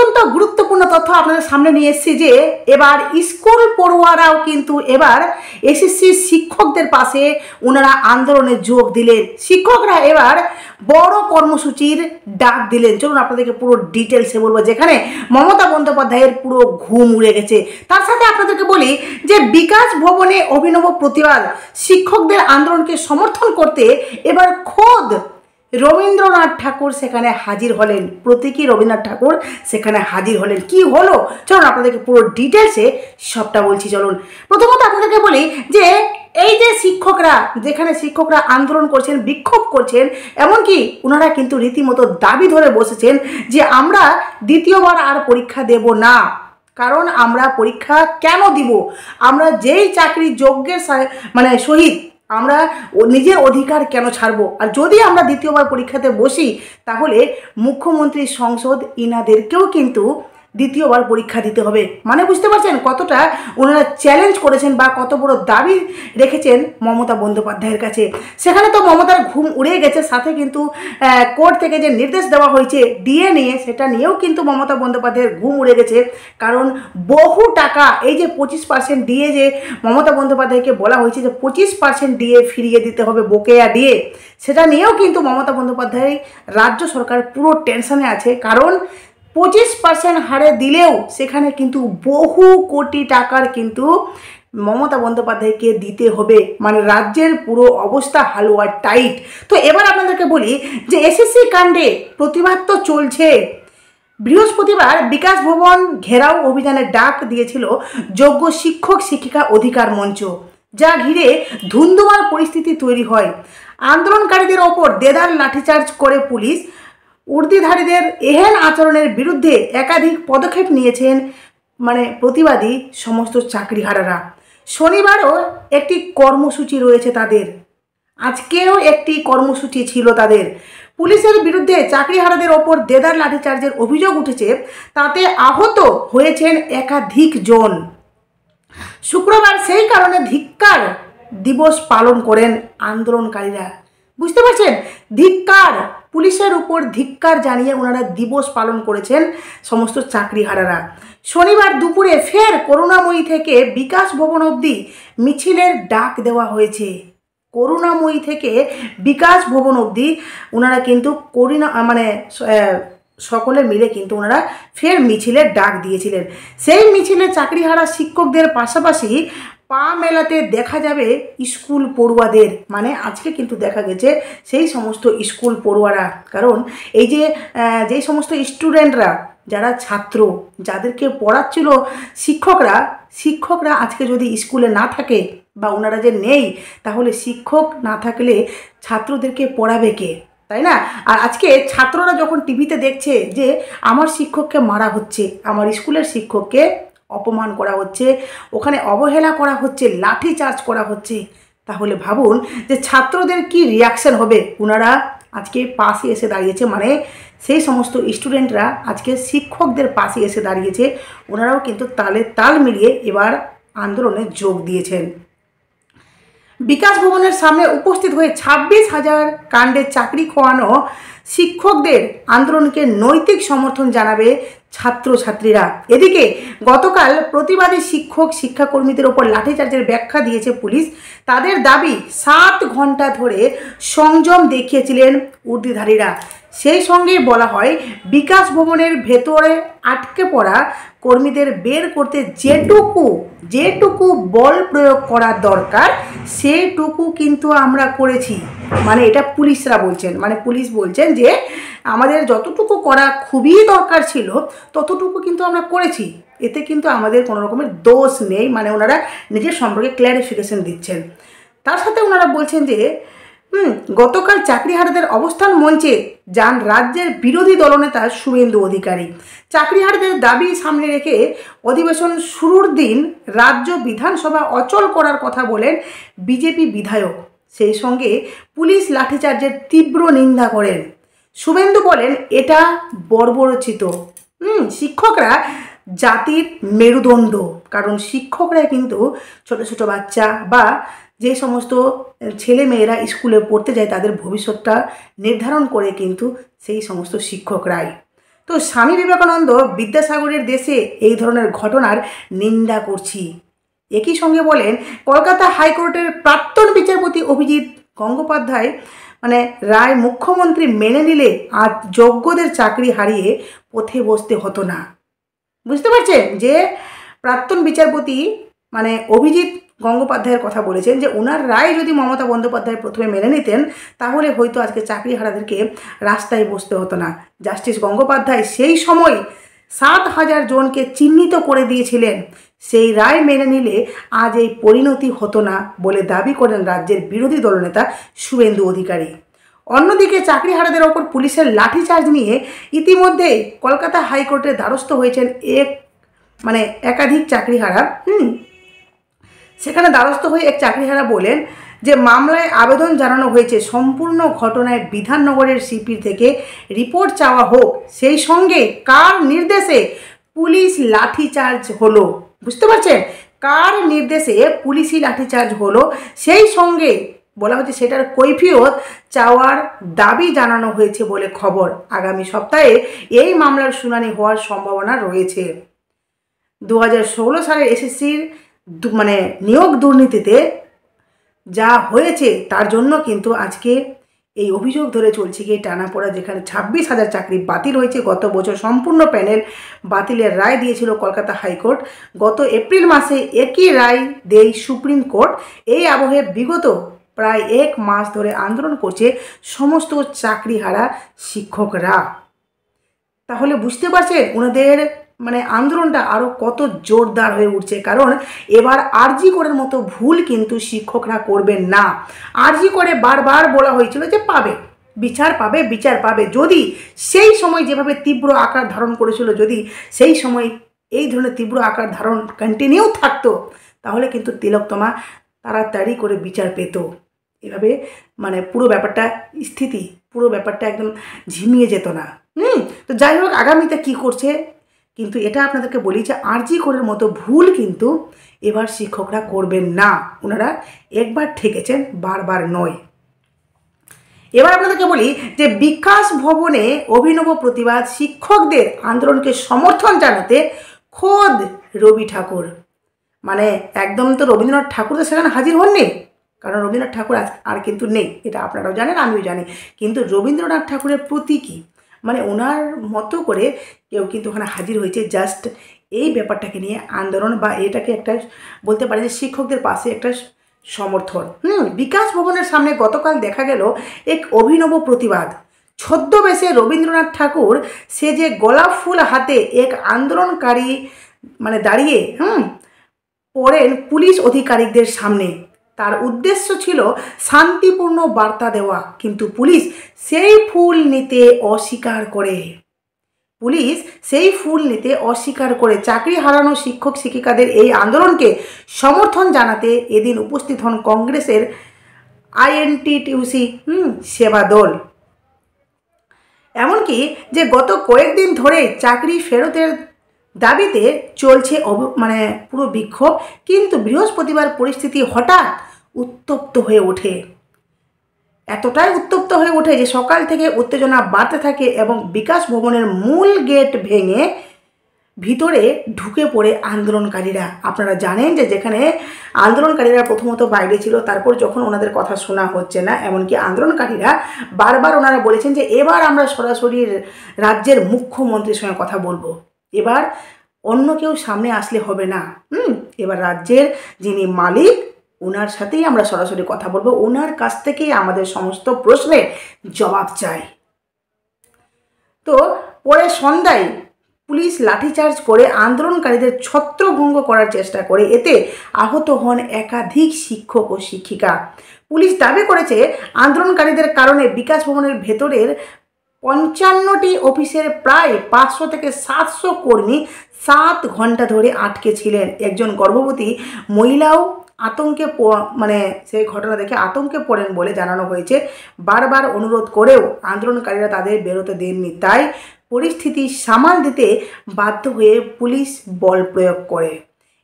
অত্যন্ত গুরুত্বপূর্ণ তথ্য আপনাদের সামনে নিয়ে এসেছি যে এবার স্কুল পড়ুয়ারাও কিন্তু এবার এসএসসি শিক্ষকদের পাশে ওনারা আন্দোলনে যোগ দিলেন। শিক্ষকরা এবার বড় কর্মসূচির ডাক দিলেন। চলুন আপনাদেরকে পুরো ডিটেলসে বলবো, যেখানে মমতা বন্দ্যোপাধ্যায়ের পুরো ঘুম উড়ে গেছে। তার সাথে আপনাদেরকে বলি যে বিকাশ ভবনে অভিনব প্রতিবাদ, শিক্ষকদের আন্দোলনকে সমর্থন করতে এবার খোদ রবীন্দ্রনাথ ঠাকুর সেখানে হাজির হলেন। প্রতীকী রবীন্দ্রনাথ ঠাকুর সেখানে হাজির হলেন। কি হলো চলুন আপনাদেরকে পুরো ডিটেলসে সবটা বলছি। চলুন প্রথমত আপনাদেরকে বলি যে এই যে শিক্ষকরা, যেখানে শিক্ষকরা আন্দোলন করছেন, বিক্ষোভ করছেন, এমনকি ওনারা কিন্তু রীতিমতো দাবি ধরে বসেছেন যে আমরা দ্বিতীয়বার আর পরীক্ষা দেব না। কারণ আমরা পরীক্ষা কেন দিব, আমরা যেই চাকরি যোগ্যের সহিত আমরা নিজের অধিকার কেন ছাড়বো, আর যদি আমরা দ্বিতীয়বার পরীক্ষাতে বসি তাহলে মুখ্যমন্ত্রী সংসদ ইনাদেরকেও কিন্তু দ্বিতীয়বার পরীক্ষা দিতে হবে। মানে বুঝতে পারছেন কতটা ওনারা চ্যালেঞ্জ করেছেন বা কত বড় দাবি রেখেছেন মমতা বন্দ্যোপাধ্যায়ের কাছে। সেখানে তো মমতার ঘুম উড়ে গেছে, সাথে কিন্তু কোর্ট থেকে যে নির্দেশ দেওয়া হয়েছে ডিএ নিয়ে, সেটা নিয়েও কিন্তু মমতা বন্দ্যোপাধ্যায়ের ঘুম উড়ে গেছে। কারণ বহু টাকা, এই যে 25% ডিএ যে মমতা বন্দ্যোপাধ্যায়কে বলা হয়েছে যে 25% ডিএ ফিরিয়ে দিতে হবে, বকেয়া ডিএ, সেটা নিয়েও কিন্তু মমতা বন্দ্যোপাধ্যায় রাজ্য সরকার পুরো টেনশনে আছে। কারণ 25% হারে দিলেও সেখানে কিন্তু বহু কোটি টাকার কিন্তু মমতা বন্দ্যোপাধ্যায়কে দিতে হবে। মানে রাজ্যের পুরো অবস্থা হালুয়া টাইট। তো এবার আপনাদেরকে বলি যে এসএসসি কাণ্ডে প্রতিবাদ তো চলছে। বৃহস্পতিবার বিকাশ ভবন ঘেরাও অভিযানের ডাক দিয়েছিল যোগ্য শিক্ষক শিক্ষিকা অধিকার মঞ্চ, যা ঘিরে ধুন্ধুমার পরিস্থিতি তৈরি হয়। আন্দোলনকারীদের ওপর দেদার লাঠিচার্জ করে পুলিশ। উর্দিধারীদের এহেন আচরণের বিরুদ্ধে একাধিক পদক্ষেপ নিয়েছেন প্রতিবাদী সমস্ত চাকরিহারারা। শনিবারও একটি কর্মসূচি রয়েছে তাদের, আজকেও একটি কর্মসূচি ছিল তাদের। পুলিশের বিরুদ্ধে চাকরিহারাদের ওপর দেদার লাঠিচার্জের অভিযোগ উঠেছে, তাতে আহত হয়েছেন একাধিক জন। শুক্রবার সেই কারণে ধিক্কার দিবস পালন করেন আন্দোলনকারীরা। বুঝতে পারছেন, ধিক্কার, পুলিশের উপর ধিক্কার জানিয়ে ওনারা দিবস পালন করেছেন সমস্ত চাকরিহারারা। শনিবার দুপুরে ফের করুণাময়ী থেকে বিকাশ ভবন অবধি মিছিলের ডাক দেওয়া হয়েছে। করুণাময়ী থেকে বিকাশ ভবন অবধি ওনারা কিন্তু সকলে মিলে কিন্তু ওনারা ফের মিছিলের ডাক দিয়েছিলেন। সেই মিছিলে চাকরিহারা শিক্ষকদের পাশাপাশি পা মেলাতে দেখা যাবে স্কুল পড়ুয়াদের। মানে আজকে কিন্তু দেখা গেছে সেই সমস্ত স্কুল পড়ুয়ারা, কারণ এই যে যেই সমস্ত স্টুডেন্টরা, যারা ছাত্র, যাদেরকে পড়াচ্ছিল শিক্ষকরা আজকে যদি স্কুলে না থাকে বা ওনারা যে নেই, তাহলে শিক্ষক না থাকলে ছাত্রদেরকে পড়াবে কে, তাই না? আর আজকে ছাত্ররা যখন টিভিতে দেখছে যে আমার শিক্ষককে মারা হচ্ছে, আমার স্কুলের শিক্ষককে অপমান করা হচ্ছে, ওখানে অবহেলা করা হচ্ছে, লাঠি চার্জ করা হচ্ছে, তাহলে ভাবুন যে ছাত্রদের কি রিয়াকশন হবে। ওনারা আজকে পাশে এসে দাঁড়িয়েছে, মানে সেই সমস্ত স্টুডেন্টরা আজকে শিক্ষকদের পাশে এসে দাঁড়িয়েছে। ওনারাও কিন্তু তালে তাল মিলিয়ে এবার আন্দোলনে যোগ দিয়েছেন। বিকাশ ভবনের সামনে উপস্থিত হয়ে 26,000 কাণ্ডে চাকরি খোয়ানো শিক্ষকদের আন্দোলনকে নৈতিক সমর্থন জানাবে ছাত্রছাত্রীরা। এদিকে গতকাল প্রতিবাদী শিক্ষাকর্মীদের ওপর লাঠিচার্জের ব্যাখ্যা দিয়েছে পুলিশ। তাদের দাবি 7 ঘন্টা ধরে সংযম দেখিয়েছিলেন উর্দিধারীরা। সেই সঙ্গে বলা হয় বিকাশ ভবনের ভেতরে আটকে পড়া কর্মীদের বের করতে যেটুকু বল প্রয়োগ করা দরকার সেটুকু কিন্তু আমরা করেছি। মানে এটা পুলিশরা বলছেন, মানে পুলিশ বলছেন যে আমাদের যতটুকু করা খুবই দরকার ছিল ততটুকু কিন্তু আমরা করেছি, এতে কিন্তু আমাদের কোনো রকমের দোষ নেই। মানে ওনারা নিজের সম্পর্কে ক্ল্যারিফিকেশন দিচ্ছেন। তার সাথে ওনারা বলছেন যে গতকাল চাকরিহারাদের অবস্থান মঞ্চে যান রাজ্যের বিরোধী দলনেতা শুভেন্দু অধিকারী। চাকরিহারাদের দাবি সামনে রেখে অধিবেশন শুরুর দিন রাজ্য বিধানসভা অচল করার কথা বলেন বিজেপি বিধায়ক। সেই সঙ্গে পুলিশ লাঠিচার্জের তীব্র নিন্দা করেন। শুভেন্দু বলেন এটা বর্বরোচিত। শিক্ষকরা জাতির মেরুদণ্ড, কারণ শিক্ষকরা কিন্তু ছোট ছোট বাচ্চা বা যে সমস্ত ছেলে মেয়েরা স্কুলে পড়তে যায় তাদের ভবিষ্যৎটা নির্ধারণ করে কিন্তু সেই সমস্ত শিক্ষকরাই। তো তো স্বামী বিবেকানন্দ বিদ্যাসাগরের দেশে এই ধরনের ঘটনার নিন্দা করছি। একই সঙ্গে বলেন, কলকাতা হাইকোর্টের প্রাক্তন বিচারপতি অভিজিৎ গঙ্গোপাধ্যায় রায় মুখ্যমন্ত্রী মেনে নিলে আজ যোগ্যদের চাকরি হারিয়ে পথে বসতে হতো না। বুঝতে পারছেন যে প্রাক্তন বিচারপতি অভিজিৎ গঙ্গোপাধ্যায়ের কথা বলেছেন যে ওনার রায় যদি মমতা বন্দ্যোপাধ্যায় প্রথমে মেনে নিতেন তাহলে হয়তো আজকে চাকরি হারাদেরকে রাস্তায় বসতে হতো না। জাস্টিস গঙ্গোপাধ্যায় সেই সময় 7,000 জনকে চিহ্নিত করে দিয়েছিলেন। সেই রায় মেনে নিলে আজ এই পরিণতি হতো না বলে দাবি করেন রাজ্যের বিরোধী দলনেতা শুভেন্দু অধিকারী। অন্যদিকে চাকরিহারাদের ওপর পুলিশের লাঠিচার্জ নিয়ে ইতিমধ্যে কলকাতা হাইকোর্টের দ্বারস্থ হয়েছেন একাধিক চাকরিহারা। সেখানে দ্বারস্থ হয়ে এক চাকরিহারা বলেন যে মামলায় আবেদন জানানো হয়েছে সম্পূর্ণ ঘটনায় বিধাননগরের সিপি থেকে রিপোর্ট চাওয়া হোক, সেই সঙ্গে কার নির্দেশে পুলিশ লাঠিচার্জ হলো। বুঝতে পারছেন, কার নির্দেশে পুলিশি লাঠিচার্জ হলো সেই সঙ্গে বলা হচ্ছে সেটার কৈফিয়ত চাওয়ার দাবি জানানো হয়েছে বলে খবর। আগামী সপ্তাহে এই মামলার শুনানি হওয়ার সম্ভাবনা রয়েছে। 2016 সালের এসএসসির নিয়োগ দুর্নীতিতে যা হয়েছে তার জন্য কিন্তু আজকে এই অভিযোগ ধরে চলছে গিয়ে টানাপোড়া, যেখানে 26,000 চাকরি বাতিল হয়েছে। গত বছর সম্পূর্ণ প্যানেল বাতিলের রায় দিয়েছিল কলকাতা হাইকোর্ট। গত এপ্রিল মাসে একই রায় দেয় সুপ্রিম কোর্ট। এই আবহে বিগত প্রায় 1 মাস ধরে আন্দোলন করছে সমস্ত চাকরিহারা শিক্ষকরা। তাহলে বুঝতে পারছেন ওনাদের আন্দোলনটা আরও কত জোরদার হয়ে উঠছে। কারণ এবার আরজি করের মতো ভুল কিন্তু শিক্ষকরা করবেন না। আরজি করে বারবার বলা হয়েছিল যে বিচার পাবে। যদি সেই সময় যেভাবে তীব্র আকার ধারণ করেছিল, যদি সেই সময় এই ধরনের তীব্র আকার ধারণ কন্টিনিউ থাকতো তাহলে কিন্তু তিলোত্তমা তাড়াতাড়ি করে বিচার পেত। এভাবে পুরো ব্যাপারটা একদম ঝিমিয়ে যেত না। তো যাই হোক, আগামীতে কি করছে, কিন্তু এটা আপনাদেরকে বলি যে আরজি করের মতো ভুল কিন্তু এবার শিক্ষকরা করবেন না। ওনারা একবার ঠেকেছেন, বারবার নয়। এবার আপনাদেরকে বলি যে বিকাশ ভবনে অভিনব প্রতিবাদ, শিক্ষকদের আন্দোলনকে সমর্থন জানাতে খোদ রবি ঠাকুর। একদম তো রবীন্দ্রনাথ ঠাকুর তো সেখানে হাজির হননি, কারণ রবীন্দ্রনাথ ঠাকুর আর কিন্তু নেই, এটা আপনারাও জানেন, আমিও জানি। কিন্তু রবীন্দ্রনাথ ঠাকুরের প্রতীকী ওনার মতো করে কেউ কিন্তু ওখানে হাজির হয়েছে জাস্ট এই ব্যাপারটাকে নিয়ে আন্দোলন, বা এটাকে একটা বলতে পারে যে শিক্ষকদের পাশে একটা সমর্থন। বিকাশ ভবনের সামনে গতকাল দেখা গেল এক অভিনব প্রতিবাদ। ছদ্মবেশে রবীন্দ্রনাথ ঠাকুর সে যে গোলাপ ফুল হাতে এক আন্দোলনকারী দাঁড়িয়ে পড়েন পুলিশ আধিকারিকদের সামনে। তার উদ্দেশ্য ছিল শান্তিপূর্ণ বার্তা দেওয়া, কিন্তু পুলিশ সেই ফুল নিতে অস্বীকার করে চাকরি হারানো শিক্ষক শিক্ষিকাদের এই আন্দোলনকে সমর্থন জানাতে এদিন উপস্থিত হন কংগ্রেসের আইএনটিটিউসি সেবা দল। এমনকি যে গত কয়েকদিন ধরে চাকরি ফেরতের দাবিতে চলছে পুরো বিক্ষোভ, কিন্তু বৃহস্পতিবার পরিস্থিতি হঠাৎ উত্তপ্ত হয়ে ওঠে। এতটাই উত্তপ্ত হয়ে ওঠে যে সকাল থেকে উত্তেজনা বাড়তে থাকে এবং বিকাশ ভবনের মূল গেট ভেঙে ভিতরে ঢুকে পড়ে আন্দোলনকারীরা। আপনারা জানেন যে যেখানে আন্দোলনকারীরা প্রথমত বাইরে ছিল, তারপর যখন ওনাদের কথা শোনা হচ্ছে না, এমনকি আন্দোলনকারীরা বারবার ওনারা বলেছেন যে এবার আমরা সরাসরি রাজ্যের মুখ্যমন্ত্রীর সঙ্গে কথা বলবো, এবার অন্য কেউ সামনে আসলে হবে না, এবার রাজ্যের যিনি মালিক ওনার সাথেই আমরা সরাসরি কথা বলবো, ওনার কাছ থেকেই আমাদের সমস্ত প্রশ্নের জবাব চাই। তো পরে সন্ধ্যায় পুলিশ লাঠিচার্জ করে আন্দোলনকারীদের ছত্রভঙ্গ করার চেষ্টা করে, এতে আহত হন একাধিক শিক্ষক ও শিক্ষিকা। পুলিশ দাবি করেছে আন্দোলনকারীদের কারণে বিকাশ ভবনের ভেতরের 55টি অফিসের প্রায় 500 থেকে 700 কর্মী 7 ঘন্টা ধরে আটকে ছিলেন। একজন গর্ভবতী মহিলাও আতঙ্কে সেই ঘটনা দেখে আতঙ্কে পড়েন বলে জানানো হয়েছে। বারবার অনুরোধ করেও আন্দোলনকারীরা তাদের বেরোতে দেননি, তাই পরিস্থিতি সামাল দিতে বাধ্য হয়ে পুলিশ বল প্রয়োগ করে।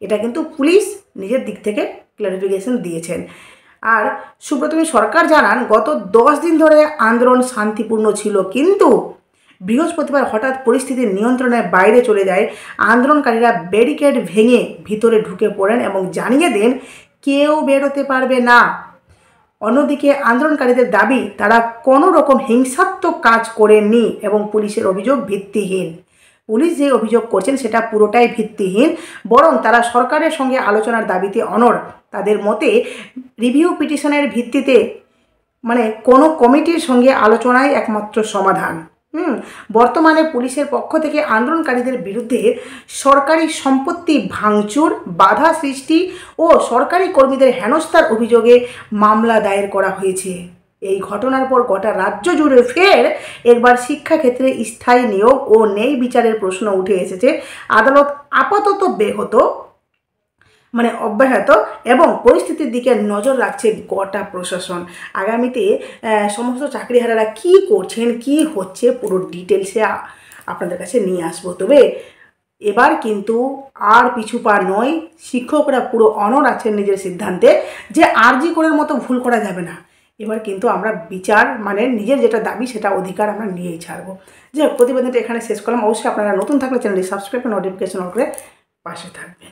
এটা কিন্তু পুলিশ নিজের দিক থেকে ক্লারিফিকেশন দিয়েছেন। আর সুব্রত সরকার জানান গত 10 দিন ধরে আন্দোলন শান্তিপূর্ণ ছিল, কিন্তু বৃহস্পতিবার হঠাৎ পরিস্থিতির নিয়ন্ত্রণের বাইরে চলে যায়। আন্দোলনকারীরা ব্যারিকেড ভেঙে ভিতরে ঢুকে পড়েন এবং জানিয়ে দেন কেউ বেরোতে পারবে না। অন্যদিকে আন্দোলনকারীদের দাবি তারা কোনো রকম হিংসাত্মক কাজ করেননি এবং পুলিশের অভিযোগ ভিত্তিহীন। পুলিশ যে অভিযোগ করছেন সেটা পুরোটাই ভিত্তিহীন, বরং তারা সরকারের সঙ্গে আলোচনার দাবিতে অনড়। তাদের মতে রিভিউ পিটিশনের ভিত্তিতে কোনো কমিটির সঙ্গে আলোচনাই একমাত্র সমাধান। বর্তমানে পুলিশের পক্ষ থেকে আন্দোলনকারীদের বিরুদ্ধে সরকারি সম্পত্তি ভাঙচুর, বাধা সৃষ্টি ও সরকারি কর্মীদের হেনস্থার অভিযোগে মামলা দায়ের করা হয়েছে। এই ঘটনার পর গোটা রাজ্য জুড়ে ফের একবার শিক্ষাক্ষেত্রে স্থায়ী নিয়োগ ও ন্যায় বিচারের প্রশ্ন উঠে এসেছে। আদালত আপাতত অব্যাহত এবং পরিস্থিতির দিকে নজর রাখছে গোটা প্রশাসন। আগামীতে সমস্ত চাকরিহারারা কী করছেন, কি হচ্ছে, পুরো ডিটেলসে আপনাদের কাছে নিয়ে আসবো। তবে এবার কিন্তু আর পিছু পা নয়, শিক্ষকরা পুরো অনড় আছেন নিজের সিদ্ধান্তে যে আরজি করার মতো ভুল করা যাবে না। এবার কিন্তু আমরা বিচার নিজের যেটা দাবি সেটা অধিকার আমরা নিয়েই ছাড়বো। যে প্রতিবেদনটা এখানে শেষ করলাম। অবশ্যই আপনারা নতুন থাকলে চ্যানেলটি সাবস্ক্রাইব করে নোটিফিকেশন অন করে পাশে থাকবেন।